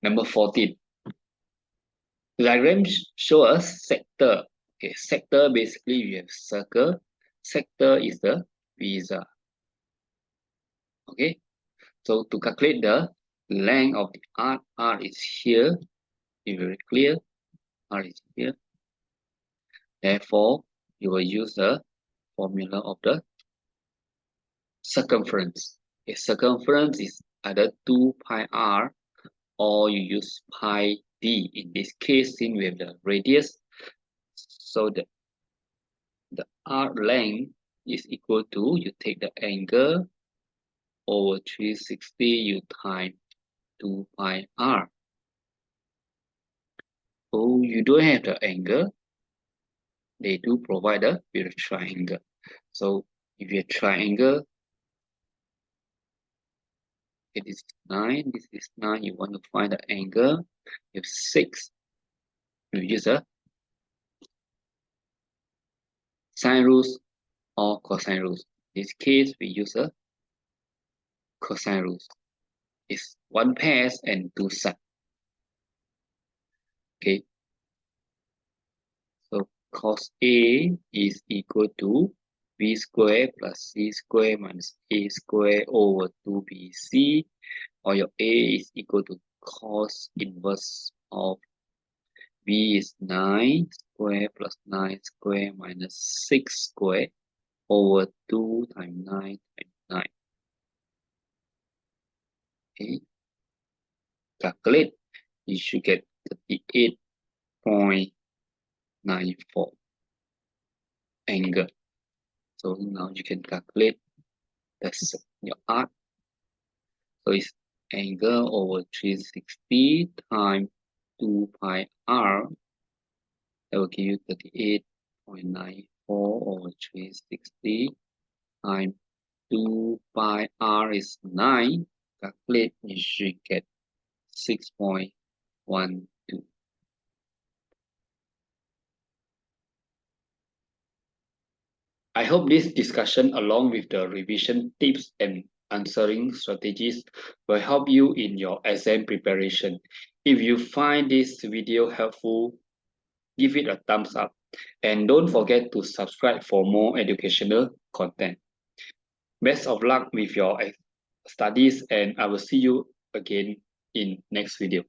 Number 14. The diagram show us sector. Okay, sector basically we have circle. Sector is the visa. Okay, so to calculate the length of the arc, R is here. Be very clear. R is here. Therefore, you will use the formula of the circumference. Okay, circumference is either 2 pi r or you use pi d. In this case, since we have the radius, so the arc length is equal to, you take the angle over 360, you time 2 pi r. So you don't have the angle, they do provide a with a triangle. So if you have triangle, it is 9, this is 9, you want to find the angle, you have 6, you use a sine rules or cosine rules. In this case, we use a cosine rules. It's one pairs and two sides. Okay. So cos A is equal to B square plus C square minus A square over 2BC, or your A is equal to cos inverse of B is 9 square plus 9 square minus 6 square over 2 times 9 times 9. Okay. Calculate, you should get 38.94 angle. So now you can calculate that's your arc. So it's angle over 360 times 2 pi r. That will give you 38.94 over 360 times 2 pi r is 9. Calculate, you should get 6.12. I hope this discussion, along with the revision tips and answering strategies, will help you in your exam preparation. If you find this video helpful, give it a thumbs up and don't forget to subscribe for more educational content. Best of luck with your studies, and I will see you again in next video.